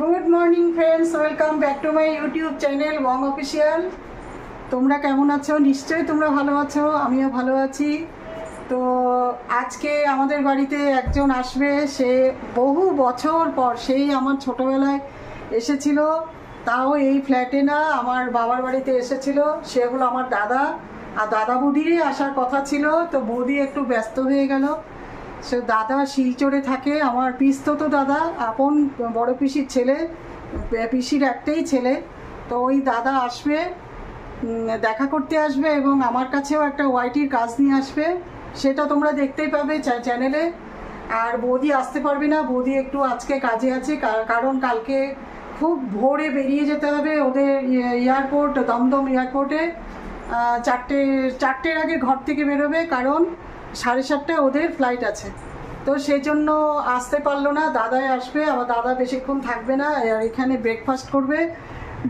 Good morning friends, welcome back to my YouTube channel Bong official. তোমরা কেমন আছো? নিশ্চয়ই তোমরা ভালো আছো, আমিও ভালো আছি। তো আজকে আমাদের বাড়িতে একজন আসবে, সে বহু বছর পর, সেই আমার ছোটোবেলায় এসেছিল, তাও এই ফ্ল্যাটে না, আমার বাবার বাড়িতে এসেছিল। সে হলো আমার দাদা, আর দাদা বৌদিরই আসার কথা ছিল, তো বৌদি একটু ব্যস্ত হয়ে গেল। সে দাদা শিলচরে থাকে, আমার পিসতো দাদা, আপন বড় পিসির ছেলে, পিসির একটাই ছেলে। তো ওই দাদা আসবে, দেখা করতে আসবে, এবং আমার কাছেও একটা ওয়াইটির কাজ নিয়ে আসবে, সেটা তোমরা দেখতেই পাবে চ্যানেলে। আর বৌদি আসতে পারবে না, বৌদি একটু আজকে কাজে আছে, কারণ কালকে খুব ভোরে বেরিয়ে যেতে হবে ওদের এয়ারপোর্ট, দমদম এয়ারপোর্টে। চারটের আগে ঘর থেকে বেরোবে, কারণ 7:30টায় ওদের ফ্লাইট আছে। তো সেই জন্য আসতে পারলো না, দাদাই আসবে। আবার দাদা বেশিক্ষণ থাকবে না, আর এখানে ব্রেকফাস্ট করবে।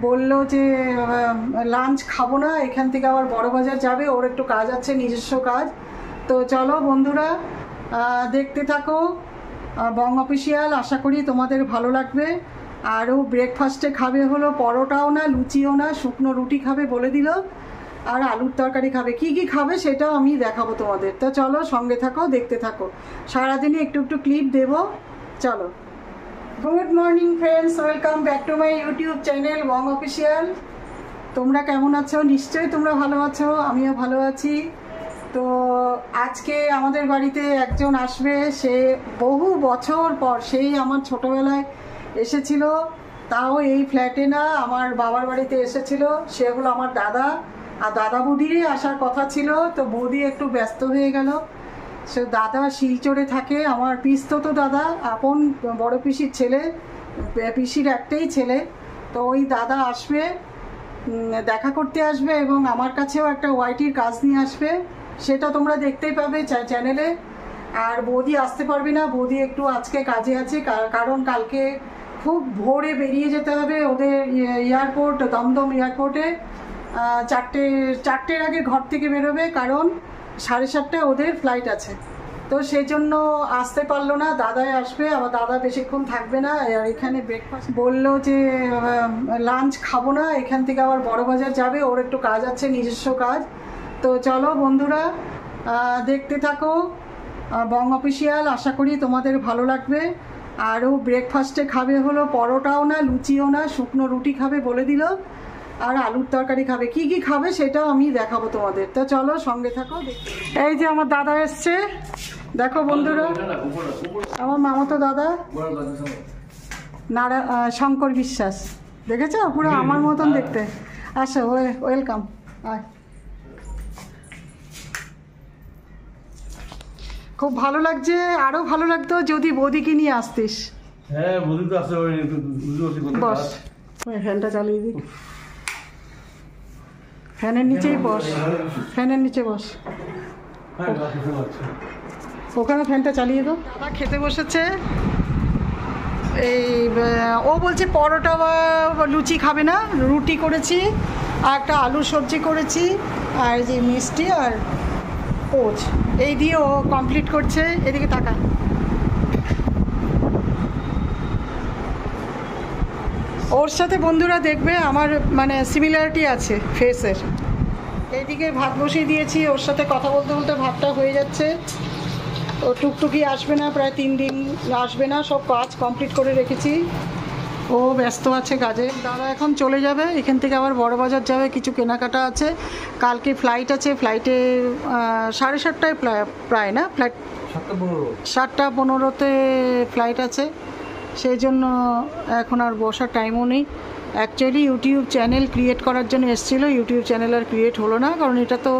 বলল যে লাঞ্চ খাবো না, এখান থেকে আবার বড়বাজার যাবে, ওর একটু কাজ আছে, নিজস্ব কাজ। তো চলো বন্ধুরা, দেখতে থাকো বং অফিসিয়াল, আশা করি তোমাদের ভালো লাগবে। আরও ব্রেকফাস্টে খাবে হলো পরোটাও না, লুচিও না, শুকনো রুটি খাবে বলে দিল, আর আলুর তরকারি খাবে। কি কি খাবে সেটাও আমি দেখাবো তোমাদের। তো চলো সঙ্গে থাকো, দেখতে থাকো, সারাদিনে একটু একটু ক্লিপ দেবো। চলো। Good morning friends, welcome back to my YouTube channel Bong official. তোমরা কেমন আছো? নিশ্চয়ই তোমরা ভালো আছো, আমিও ভালো আছি। তো আজকে আমাদের বাড়িতে একজন আসবে, সে বহু বছর পর, সেই আমার ছোটোবেলায় এসেছিল, তাও এই ফ্ল্যাটে না, আমার বাবার বাড়িতে এসেছিল। সে হলো আমার দাদা, আর দাদা বৌদিরই আসার কথা ছিল, তো বৌদি একটু ব্যস্ত হয়ে গেল। সে দাদা শিলচরে থাকে, আমার পিসতো দাদা, আপন বড় পিসির ছেলে, পিসির একটাই ছেলে। তো ওই দাদা আসবে, দেখা করতে আসবে, এবং আমার কাছেও একটা ওয়াইটির কাজ নিয়ে আসবে, সেটা তোমরা দেখতেই পাবে চ্যানেলে। আর বৌদি আসতে পারবে না, বৌদি একটু আজকে কাজে আছে, কারণ কালকে খুব ভোরে বেরিয়ে যেতে হবে ওদের এয়ারপোর্ট, দমদম এয়ারপোর্টে। চারটের আগে ঘর থেকে বেরোবে, কারণ 7:30টায় ওদের ফ্লাইট আছে। তো সেই জন্য আসতে পারলো না, দাদাই আসবে। আবার দাদা বেশিক্ষণ থাকবে না, আর এখানে ব্রেকফাস্ট বললো যে লাঞ্চ খাবো না, এখান থেকে আবার বড়বাজার যাবে, ওর একটু কাজ আছে, নিজস্ব কাজ। তো চলো বন্ধুরা, দেখতে থাকো বং অফিসিয়াল, আশা করি তোমাদের ভালো লাগবে। আরও ব্রেকফাস্টে খাবে হলো পরোটাও না, লুচিও না, শুকনো রুটি খাবে বলে দিল, আর আলুর তরকারি খাবে। কি কি খাবে সেটাও আমি দেখাবো তোমাদের। তো চলো সঙ্গে থাকো। এই যে আমার দাদা এসছে, দেখো বন্ধুরা, আমার মামাতো দাদা শঙ্কর বিশ্বাস, দেখেছো? পুরো আমার মতন দেখতে। আসো, ওয়েলকাম। খুব ভালো লাগছে, আরো ভালো লাগতো যদি বৌদিকে নিয়ে আসতিস। হ্যাঁ, বৌদি তো আসতে পারিনি। বস, ফ্যানটা চালিয়ে দিই, ফ্যানের নিচেই বস, ফ্যানের নিচে বস, ওখানে ফ্যানটা চালিয়ে দাও। দাদা খেতে বসেছে, এই ও বলছে পরোটা বা লুচি খাবে না, রুটি করেছি, আর একটা আলুর সবজি করেছি, আর যে মিষ্টি আর পোচ, এই দিয়ে ও কমপ্লিট করছে। এদিকে তাকা, ওর সাথে বন্ধুরা দেখবে আমার মানে সিমিলারিটি আছে ফেসের। এইদিকে ভাত বসিয়ে দিয়েছি, ওর সাথে কথা বলতে বলতে ভাতটা হয়ে যাচ্ছে। ও টুকটুকি আসবে না, প্রায় 3 দিন আসবে না, সব কাজ কমপ্লিট করে রেখেছি, ও ব্যস্ত আছে কাজে। দাদা এখন চলে যাবে, এখান থেকে আবার বড়বাজার যাবে, কিছু কেনাকাটা আছে, কালকে ফ্লাইট আছে। ফ্লাইটে 7:30টায় প্রায় না, ফ্লাইট 7:15-তে ফ্লাইট আছে, সেই জন্য এখন আর বসার টাইমও নেই। অ্যাকচুয়ালি ইউটিউব চ্যানেল ক্রিয়েট করার জন্য এসেছিলো, ইউটিউব চ্যানেল আর ক্রিয়েট হলো না, কারণ এটা তো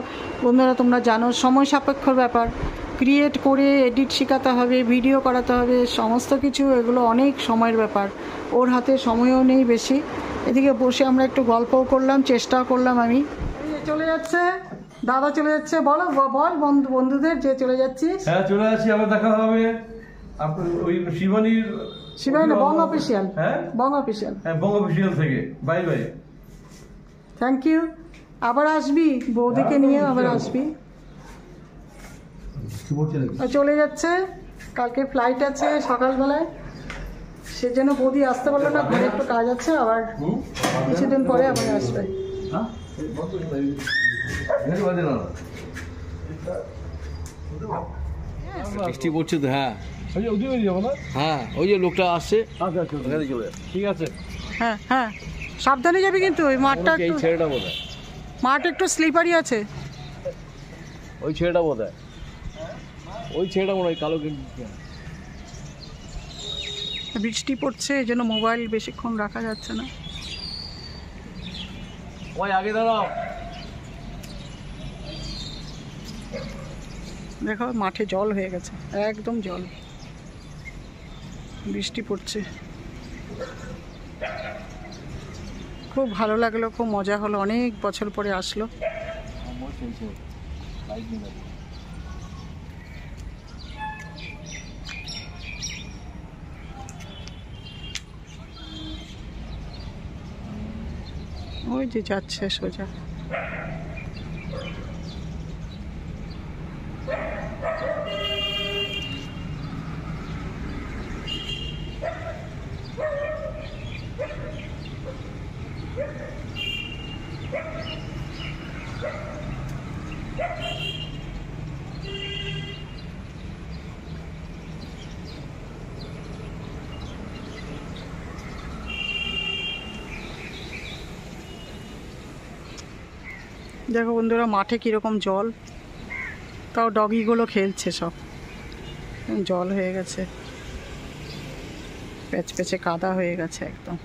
বন্ধুরা তোমরা জানো সময় সাপেক্ষর ব্যাপার। ক্রিয়েট করে এডিট শেখাতে হবে, ভিডিও করাতে হবে, সমস্ত কিছু, এগুলো অনেক সময়ের ব্যাপার, ওর হাতে সময়ও নেই বেশি। এদিকে বসে আমরা একটু গল্পও করলাম, চেষ্টাও করলাম। আমি চলে যাচ্ছে, দাদা চলে যাচ্ছে, বলো বল বন্ধুদের যে চলে যাচ্ছি। হ্যাঁ, চলে যাচ্ছি, আবার দেখা হবে। ওই শিবানী না, বং অফিসিয়াল। হ্যাঁ, বং অফিসিয়াল, হ্যাঁ, বং অফিসিয়াল থেকে। Bye bye, thank you. আবার আসবি, বৌদিকে নিয়ে আবার আসবি। চলে যাচ্ছে, কালকে ফ্লাইট আছে সকালবেলায়, সেজন্য বৌদি আসতে পারলো না, ঘরে একটু কাজ আছে, আবার কিছুদিন পরে আবার আসবে। বৃষ্টি পড়ছে তো। হ্যাঁ হ্যাঁ, ওই যে লোকটা আসছে। ঠিক আছে, হ্যাঁ হ্যাঁ, সাবধানে যাবি কিন্তু, ওই মাঠটা এই একটু, ছেলেটা বোধ হয়, মাঠ একটু স্লিপারি আছে। ওই ছেলেটা বোধ হয়, ওই ছেলেটা মনে হয় কালো গেঞ্জি। বৃষ্টি পড়ছে এই জন্য মোবাইল বেশিক্ষণ রাখা যাচ্ছে না। ওই আগে দাঁড়াও। দেখো মাঠে জল হয়ে গেছে, একদম জল, বৃষ্টি পড়ছে। খুব ভালো লাগলো, খুব মজা হলো, অনেক বছর পরে আসলো। ওই যে যাচ্ছে সোজা। দেখো বন্ধুরা মাঠে কীরকম জল, তাও ডগিগুলো খেলছে সব, জল হয়ে গেছে, প্যাচ প্যাচে কাদা হয়ে গেছে একদম।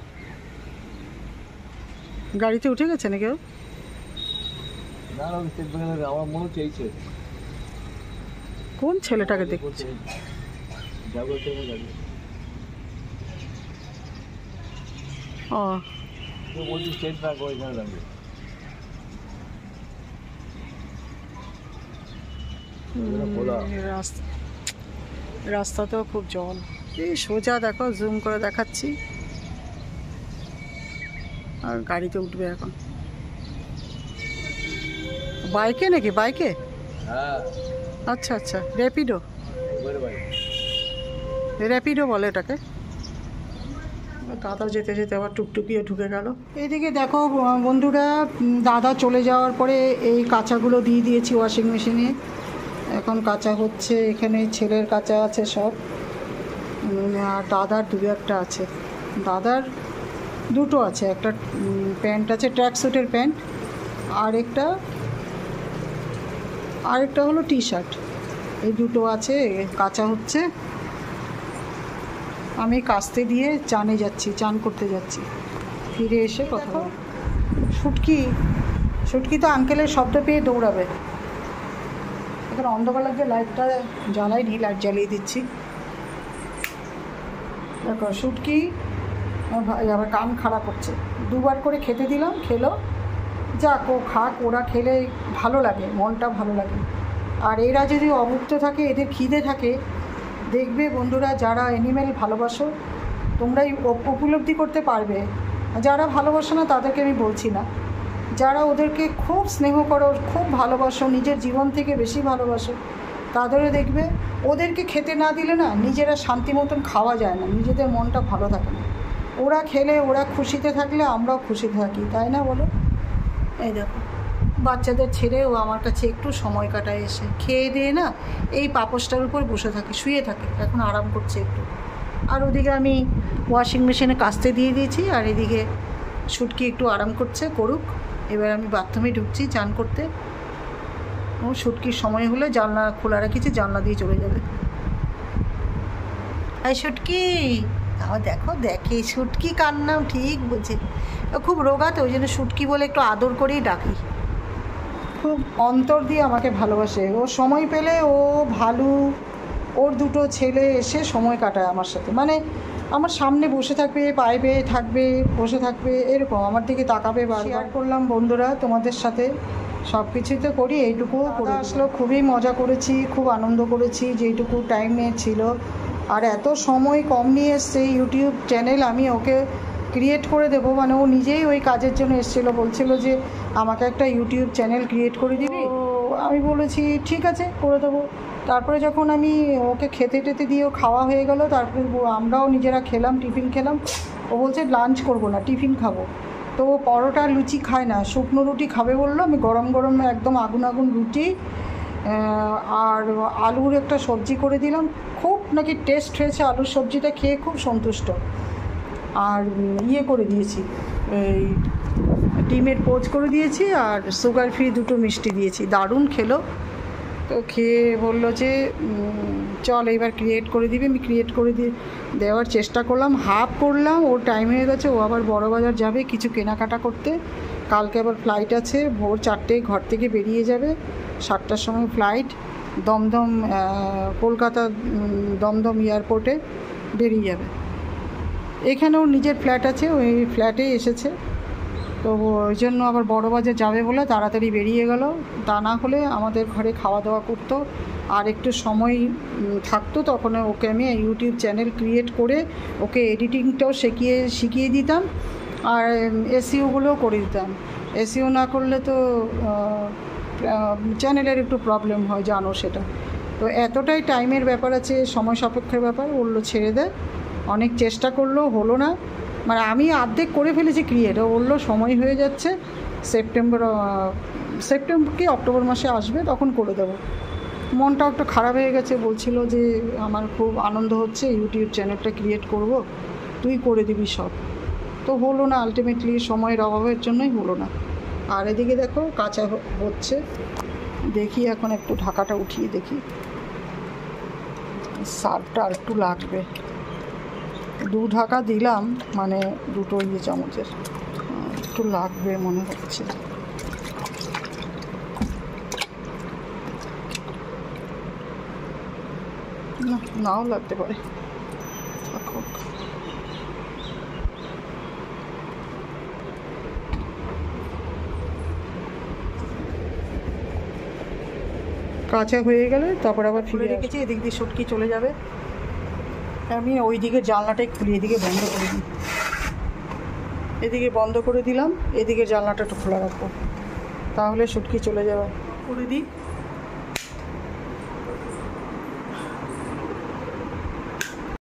গাড়িতে উঠে গেছে না কেউ? আমার মনে হচ্ছে এই ছেলে। কোন ছেলেটাকে দেখছে? ও বলছি স্টেট ব্যাংক ওইখানে দাঁড়িয়ে। রাস্তাতেও খুব জল, এই সোজা দেখো, জুম করে দেখাচ্ছি। আর গাড়িতে উঠবে এখন। বাইকে নাকি? বাইকে? হ্যাঁ আচ্ছা আচ্ছা, র্যাপিডো, র্যাপিডো বলে এটাকে। দাদা যেতে যেতে আবার টুকটুকিও ঢুকে গেল। এইদিকে দেখো বন্ধুরা, দাদা চলে যাওয়ার পরে এই কাঁচাগুলো দিয়ে দিয়েছি ওয়াশিং মেশিনে, এখন কাঁচা হচ্ছে। এখানে ছেলের কাঁচা আছে সব, আর দাদার দু একটা আছে। দাদার দুটো আছে, একটা প্যান্ট আছে, ট্র্যাক স্যুটের প্যান্ট, আরেকটা হলো টি শার্ট, এই দুটো আছে, কাঁচা হচ্ছে। আমি কাস্তে দিয়ে চানে যাচ্ছি, চান করতে যাচ্ছি, ফিরে এসে কথা বলবো। শুটকি তো আঙ্কেলের শব্দ পেয়ে দৌড়াবে। এখন অন্ধকার লাগছে, লাইটটা জ্বালাইনি, লাইট জ্বালিয়ে দিচ্ছি। দেখো শুটকি আবার কান খারাপ হচ্ছে, দুবার করে খেতে দিলাম, খেলো, যাক ও খাক, ওরা খেলে ভালো লাগে, মনটা ভালো লাগে। আর এরা যদি অভুক্ত থাকে, এদের খিদে থাকে, দেখবে বন্ধুরা যারা অ্যানিমেল ভালোবাসো তোমরাই উপলব্ধি করতে পারবে। যারা ভালোবাসো না তাদেরকে আমি বলছি না, যারা ওদেরকে খুব স্নেহ করো, খুব ভালোবাসো, নিজের জীবন থেকে বেশি ভালোবাসো, তাদেরও দেখবে ওদেরকে খেতে না দিলে না নিজেরা শান্তি মতন খাওয়া যায় না, নিজেদের মনটা ভালো থাকে না। ওরা খেলে, ওরা খুশিতে থাকলে আমরাও খুশিতে থাকি, তাই না বলো? এই দেখো বাচ্চাদের ছেড়ে ও আমার কাছে একটু সময় কাটায়, এসে খেয়ে দিয়ে না এই পাপোশটার উপর বসে থাকে, শুয়ে থাকে, এখন আরাম করছে একটু। আর ওদিকে আমি ওয়াশিং মেশিনে কাচতে দিয়ে দিয়েছি, আর এদিকে শুটকি একটু আরাম করছে, করুক। এবার আমি বাথরুমে ঢুকছি চান করতে। ও শুটকির সময় হলে জানলা খোলা রেখেছি, জানলা দিয়ে চলে যাবে। এই শুটকি, তাও দেখো, দেখে শুটকি কার নাম ঠিক বলছে। ও খুব রোগাতে, ওই জন্য শুটকি বলে একটু আদর করেই ডাকি। খুব অন্তর দিয়ে আমাকে ভালোবাসে। ও সময় পেলে ও ভালু, ওর দুটো ছেলে এসে সময় কাটায় আমার সাথে, মানে আমার সামনে বসে থাকবে, পায়ে পেয়ে থাকবে, বসে থাকবে, এরকম আমার দিকে তাকাবে। শেয়ার করলাম বন্ধুরা তোমাদের সাথে, সব কিছুই তো করি, এইটুকুও করে আসলো। খুবই মজা করেছি, খুব আনন্দ করেছি, যেইটুকু টাইম নিয়েছিল। আর এত সময় কম নিয়ে এসছে, ইউটিউব চ্যানেল আমি ওকে ক্রিয়েট করে দেবো, মানে ও নিজেই ওই কাজের জন্য এসেছিলো, বলছিল যে আমাকে একটা ইউটিউব চ্যানেল ক্রিয়েট করে দিবি। আমি বলেছি ঠিক আছে, করে দেবো। তারপরে যখন আমি ওকে খেতে টেতে দিয়েও খাওয়া হয়ে গেল, তারপরে আমরাও নিজেরা খেলাম, টিফিন খেলাম। ও বলছে লাঞ্চ করবো না, টিফিন খাবো। তো ও পরোটা লুচি খায় না, শুকনো রুটি খাবে বললো। আমি গরম গরম একদম আগুন আগুন রুটি আর আলুর একটা সবজি করে দিলাম। খুব নাকি টেস্ট হয়েছে, আলুর সবজিটা খেয়ে খুব সন্তুষ্ট। আর করে দিয়েছি, এই ডিমের পোচ করে দিয়েছি আর সুগার ফ্রি 2টো মিষ্টি দিয়েছি। দারুণ খেলো। তো খেয়ে বললো যে চল এবার ক্রিয়েট করে দিবি। আমি ক্রিয়েট করে দেওয়ার চেষ্টা করলাম, হাফ করলাম। ওর টাইম হয়ে গেছে, ও আবার বড়বাজার যাবে কিছু কেনাকাটা করতে। কালকে আবার ফ্লাইট আছে, ভোর 4টে ঘর থেকে বেরিয়ে যাবে, 7টার সময় ফ্লাইট। দমদম কলকাতা দমদম এয়ারপোর্টে বেরিয়ে যাবে। এখানে ওর নিজের ফ্ল্যাট আছে, ওই ফ্ল্যাটেই এসেছে। তো ওই জন্য আবার বড়বাজার যাবে বলে তাড়াতাড়ি বেরিয়ে গেল। তা না হলে আমাদের ঘরে খাওয়া দাওয়া করতো, আর একটু সময় থাকতো, তখন ওকে আমি ইউটিউব চ্যানেল ক্রিয়েট করে ওকে এডিটিংটাও শিখিয়ে দিতাম আর এসইওগুলোও করে দিতাম। এসইও না করলে তো চ্যানেলের একটু প্রবলেম হয়, জানো সেটা। তো এতটাই টাইমের ব্যাপার আছে, সময় সাপেক্ষের ব্যাপার। বললো ছেড়ে দে। অনেক চেষ্টা করলো, হলো না। মানে আমি অর্ধেক করে ফেলেছি ক্রিয়েট। ও বললো সময় হয়ে যাচ্ছে, সেপ্টেম্বর কি অক্টোবর মাসে আসবে, তখন করে দেবো। মনটাও একটু খারাপ হয়ে গেছে, বলছিল যে আমার খুব আনন্দ হচ্ছে, ইউটিউব চ্যানেলটা ক্রিয়েট করব, তুই করে দিবি সব। তো হলো না, আলটিমেটলি সময়ের অভাবের জন্যই হলো না। আর এদিকে দেখো কাঁচা হচ্ছে, দেখি এখন একটু ঢাকাটা উঠিয়ে দেখি। সার্ফটা আর একটু লাগবে, 2 ঢাকা দিলাম, মানে 2টো চামচের, একটু লাগবে মনে হচ্ছে। নাও লাগতে পারে। কাঁচা হয়ে গেলে তারপর আবার ফিরে রেখেছি। এদিক দিয়ে শুটকি চলে যাবে। আমি ওই দিকে জানলাটাই খুলি, এদিকে বন্ধ করে দিই। এদিকে বন্ধ করে দিলাম, এদিকে জানলাটা একটু খোলা রাখবো, তাহলে শুটকি চলে যাবে। করে দিই।